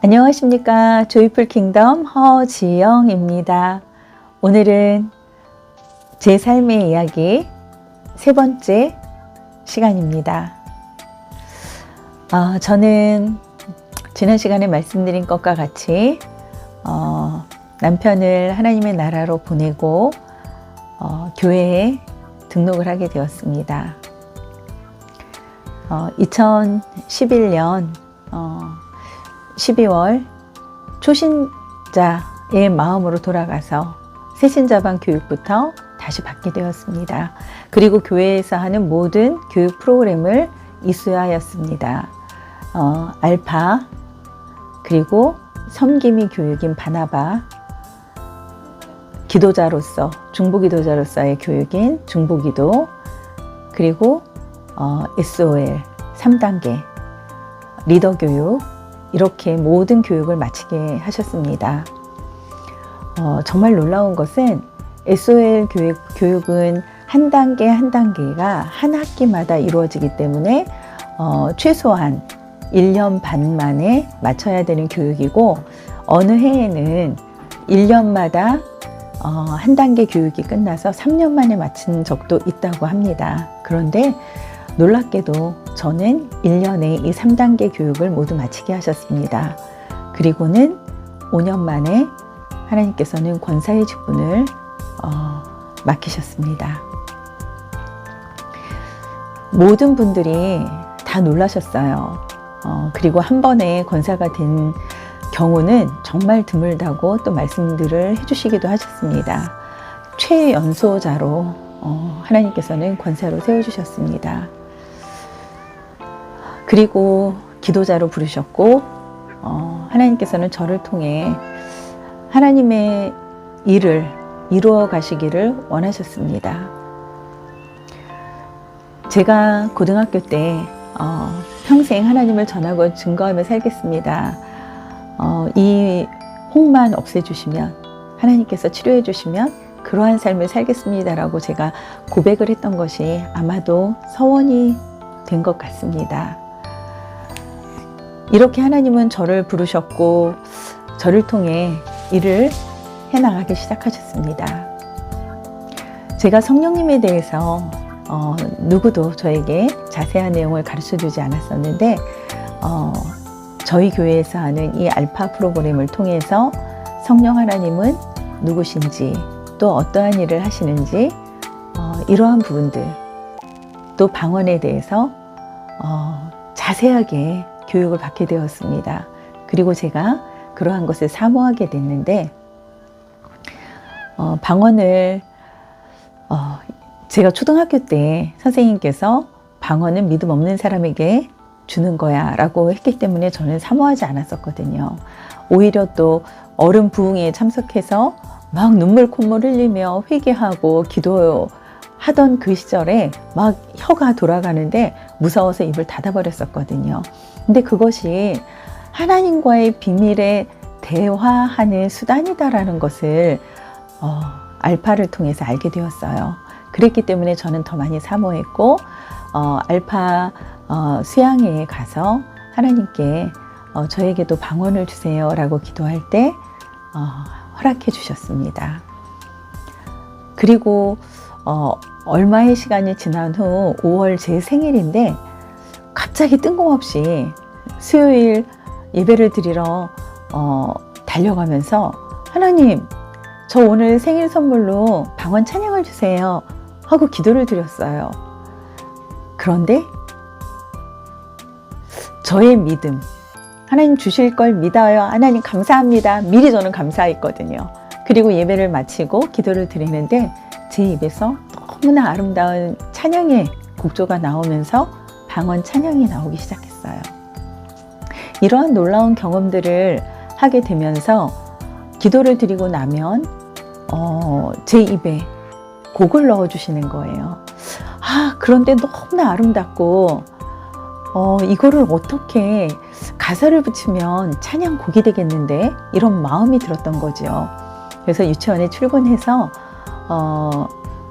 안녕하십니까. 조이풀 킹덤 허지영입니다. 오늘은 제 삶의 이야기 세 번째 시간입니다. 저는 지난 시간에 말씀드린 것과 같이 남편을 하나님의 나라로 보내고 교회에 등록을 하게 되었습니다. 2011년 12월 초신자의 마음으로 돌아가서 새신자반 교육부터 다시 받게 되었습니다. 그리고 교회에서 하는 모든 교육 프로그램을 이수하였습니다. 알파, 그리고 섬김이 교육인 바나바, 기도자로서, 중보기도자로서의 교육인 중보기도, 그리고 SOL 3단계 리더 교육, 이렇게 모든 교육을 마치게 하셨습니다. 정말 놀라운 것은 SOL 교육은 한 단계 한 단계가 한 학기마다 이루어지기 때문에 최소한 1년 반 만에 마쳐야 되는 교육이고, 어느 해에는 1년마다 한 단계 교육이 끝나서 3년 만에 마친 적도 있다고 합니다. 그런데 놀랍게도 저는 1년에 이 3단계 교육을 모두 마치게 하셨습니다. 그리고는 5년 만에 하나님께서는 권사의 직분을 맡기셨습니다. 모든 분들이 다 놀라셨어요. 그리고 한 번에 권사가 된 경우는 정말 드물다고 또 말씀들을 해주시기도 하셨습니다. 최연소자로 하나님께서는 권사로 세워주셨습니다. 그리고 기도자로 부르셨고, 하나님께서는 저를 통해 하나님의 일을 이루어 가시기를 원하셨습니다. 제가 고등학교 때 평생 하나님을 전하고 증거하며 살겠습니다. 이 혹만 없애주시면, 하나님께서 치료해 주시면 그러한 삶을 살겠습니다라고 제가 고백을 했던 것이 아마도 서원이 된 것 같습니다. 이렇게 하나님은 저를 부르셨고 저를 통해 일을 해나가기 시작하셨습니다. 제가 성령님에 대해서 누구도 저에게 자세한 내용을 가르쳐 주지 않았었는데, 저희 교회에서 하는 이 알파 프로그램을 통해서 성령 하나님은 누구신지, 또 어떠한 일을 하시는지, 이러한 부분들, 또 방언에 대해서 자세하게 교육을 받게 되었습니다. 그리고 제가 그러한 것을 사모하게 됐는데, 방언을 제가 초등학교 때 선생님께서 방언은 믿음 없는 사람에게 주는 거야 라고 했기 때문에 저는 사모하지 않았었거든요. 오히려 또 어른 부흥회에 참석해서 막 눈물 콧물 흘리며 회개하고 기도하던 그 시절에 막 혀가 돌아가는데 무서워서 입을 닫아버렸었거든요. 근데 그것이 하나님과의 비밀에 대화하는 수단이다라는 것을 알파를 통해서 알게 되었어요. 그랬기 때문에 저는 더 많이 사모했고, 알파 수양회에 가서 하나님께 저에게도 방언을 주세요 라고 기도할 때 허락해 주셨습니다. 그리고 얼마의 시간이 지난 후 5월 제 생일인데 갑자기 뜬금없이 수요일 예배를 드리러 달려가면서, 하나님, 저 오늘 생일 선물로 방언 찬양을 주세요 하고 기도를 드렸어요. 그런데 저의 믿음, 하나님 주실 걸 믿어요, 하나님 감사합니다, 미리 저는 감사했거든요. 그리고 예배를 마치고 기도를 드리는데 제 입에서 너무나 아름다운 찬양의 곡조가 나오면서 방언 찬양이 나오기 시작했어요. 이러한 놀라운 경험들을 하게 되면서 기도를 드리고 나면 제 입에 곡을 넣어주시는 거예요. 그런데 너무나 아름답고 이거를 어떻게 가사를 붙이면 찬양곡이 되겠는데, 이런 마음이 들었던 거죠. 그래서 유치원에 출근해서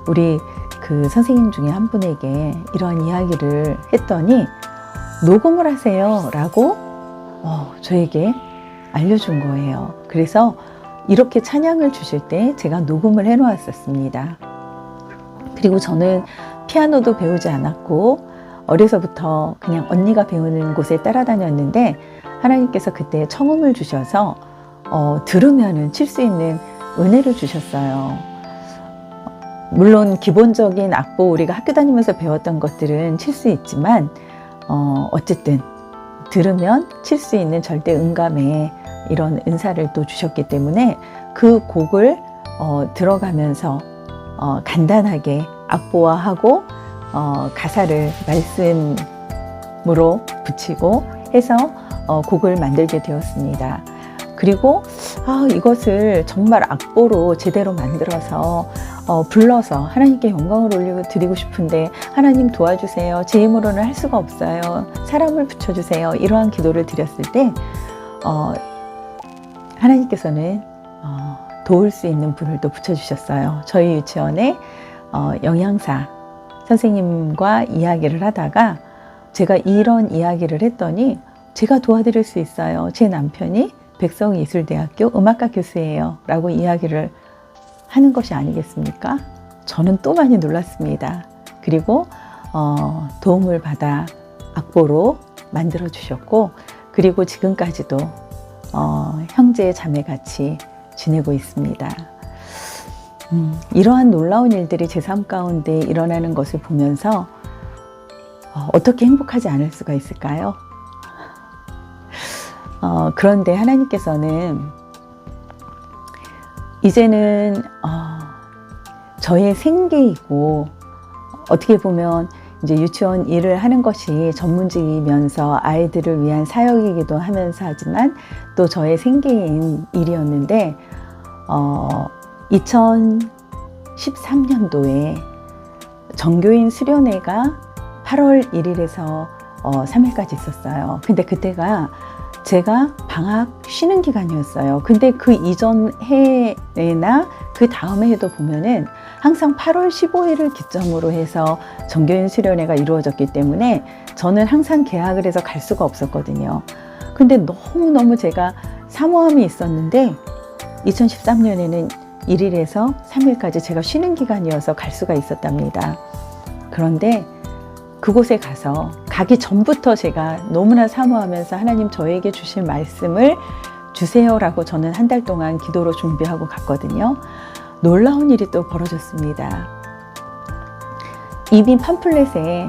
우리 그 선생님 중에 한 분에게 이러한 이야기를 했더니 녹음을 하세요 라고 저에게 알려준 거예요. 그래서 이렇게 찬양을 주실 때 제가 녹음을 해 놓았었습니다. 그리고 저는 피아노도 배우지 않았고 어려서부터 그냥 언니가 배우는 곳에 따라다녔는데 하나님께서 그때 청음을 주셔서 들으면은 칠 수 있는 은혜를 주셨어요. 물론 기본적인 악보 우리가 학교 다니면서 배웠던 것들은 칠 수 있지만 어쨌든 들으면 칠 수 있는 절대 음감의 이런 은사를 또 주셨기 때문에 그 곡을 들어가면서 간단하게 악보화하고 가사를 말씀으로 붙이고 해서 곡을 만들게 되었습니다. 그리고 이것을 정말 악보로 제대로 만들어서 불러서 하나님께 영광을 드리고 싶은데 하나님 도와주세요. 제 힘으로는 할 수가 없어요. 사람을 붙여주세요. 이러한 기도를 드렸을 때 하나님께서는 도울 수 있는 분을 또 붙여주셨어요. 저희 유치원에 영양사 선생님과 이야기를 하다가 제가 이런 이야기를 했더니 제가 도와드릴 수 있어요. 제 남편이 백성예술대학교 음악과 교수예요. 라고 이야기를 하는 것이 아니겠습니까? 저는 또 많이 놀랐습니다. 그리고 도움을 받아 악보로 만들어 주셨고 그리고 지금까지도 형제 자매같이 지내고 있습니다. 이러한 놀라운 일들이 제 삶 가운데 일어나는 것을 보면서 어떻게 행복하지 않을 수가 있을까요? 그런데 하나님께서는 이제는 저의 생계이고 어떻게 보면 이제 유치원 일을 하는 것이 전문직이면서 아이들을 위한 사역이기도 하면서 하지만 또 저의 생계인 일이었는데 2013년도에 정교인 수련회가 8월 1일에서 3일까지 있었어요. 근데 그때가 제가 방학 쉬는 기간이었어요. 근데 그 이전 해나 그 다음 해에도 보면은 항상 8월 15일을 기점으로 해서 정교인 수련회가 이루어졌기 때문에 저는 항상 개학을 해서 갈 수가 없었거든요. 근데 너무너무 제가 사모함이 있었는데 2013년에는 1일에서 3일까지 제가 쉬는 기간이어서 갈 수가 있었답니다. 그런데 그곳에 가서 가기 전부터 제가 너무나 사모하면서 하나님 저에게 주실 말씀을 주세요라고 저는 한 달 동안 기도로 준비하고 갔거든요. 놀라운 일이 또 벌어졌습니다. 이미 팜플렛에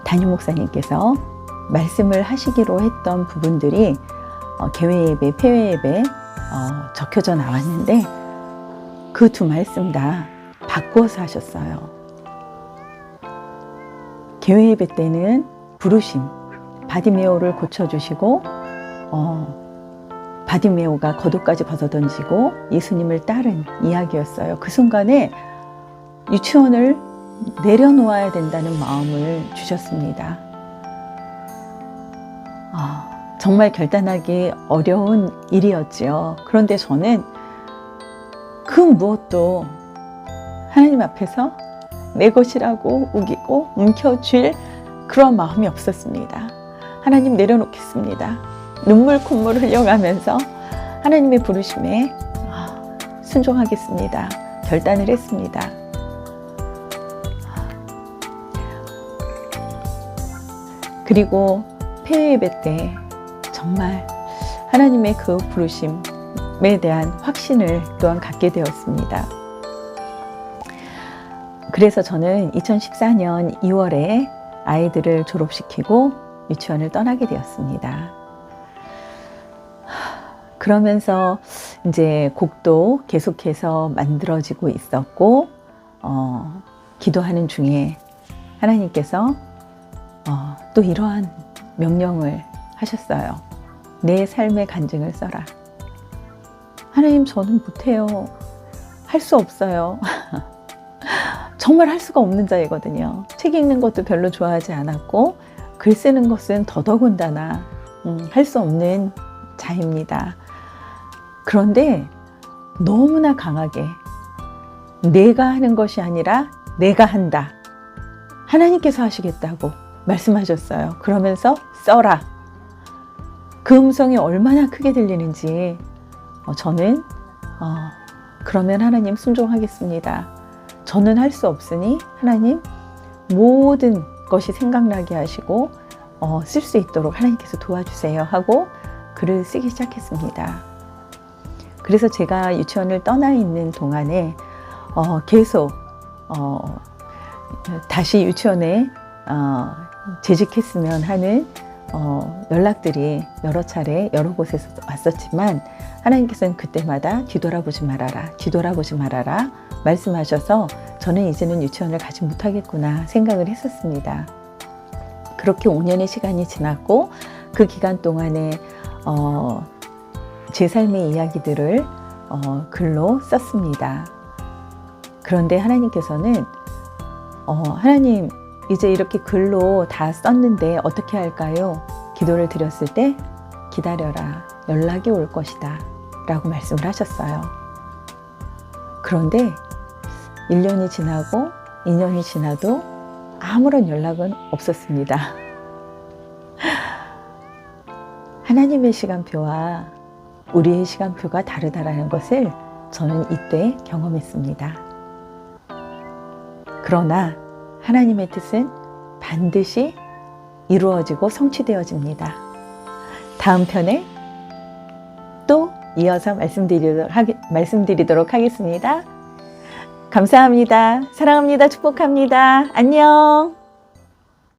담임 목사님께서 말씀을 하시기로 했던 부분들이 개회 예배, 폐회 예배 적혀져 나왔는데 그 두 말씀 다 바꾸어서 하셨어요. 개회 예배 때는 부르심, 바디메오를 고쳐주시고 바디메오가 겉옷까지 벗어던지고 예수님을 따른 이야기였어요. 그 순간에 유치원을 내려놓아야 된다는 마음을 주셨습니다. 정말 결단하기 어려운 일이었지요. 그런데 저는 그 무엇도 하나님 앞에서 내 것이라고 우기고 움켜쥘 그런 마음이 없었습니다. 하나님 내려놓겠습니다. 눈물 콧물 흘려가면서 하나님의 부르심에 순종하겠습니다. 결단을 했습니다. 그리고 폐회 예배 때 정말 하나님의 그 부르심에 대한 확신을 또한 갖게 되었습니다. 그래서 저는 2014년 2월에 아이들을 졸업시키고 유치원을 떠나게 되었습니다. 그러면서 이제 곡도 계속해서 만들어지고 있었고 기도하는 중에 하나님께서 또 이러한 명령을 하셨어요. 내 삶의 간증을 써라. 하나님, 저는 못해요. 할 수 없어요. 정말 할 수가 없는 자이거든요. 책 읽는 것도 별로 좋아하지 않았고 글 쓰는 것은 더더군다나 할 수 없는 자입니다. 그런데 너무나 강하게 내가 하는 것이 아니라 내가 한다. 하나님께서 하시겠다고 말씀하셨어요. 그러면서 써라. 그 음성이 얼마나 크게 들리는지 저는 그러면 하나님 순종하겠습니다. 저는 할 수 없으니 하나님 모든 것이 생각나게 하시고 쓸 수 있도록 하나님께서 도와주세요 하고 글을 쓰기 시작했습니다. 그래서 제가 유치원을 떠나 있는 동안에 계속 다시 유치원에 재직했으면 하는 연락들이 여러 차례 여러 곳에서 왔었지만 하나님께서는 그때마다 뒤돌아보지 말아라, 뒤돌아보지 말아라 말씀하셔서 저는 이제는 유치원을 가지 못하겠구나 생각을 했었습니다. 그렇게 5년의 시간이 지났고 그 기간 동안에 제 삶의 이야기들을 글로 썼습니다. 그런데 하나님께서는 하나님 이제 이렇게 글로 다 썼는데 어떻게 할까요? 기도를 드렸을 때 기다려라, 연락이 올 것이다 라고 말씀을 하셨어요. 그런데 1년이 지나고 2년이 지나도 아무런 연락은 없었습니다. 하나님의 시간표와 우리의 시간표가 다르다라는 것을 저는 이때 경험했습니다. 그러나 하나님의 뜻은 반드시 이루어지고 성취되어집니다. 다음 편에 또 이어서 말씀드리도록 하겠습니다. 감사합니다. 사랑합니다. 축복합니다. 안녕.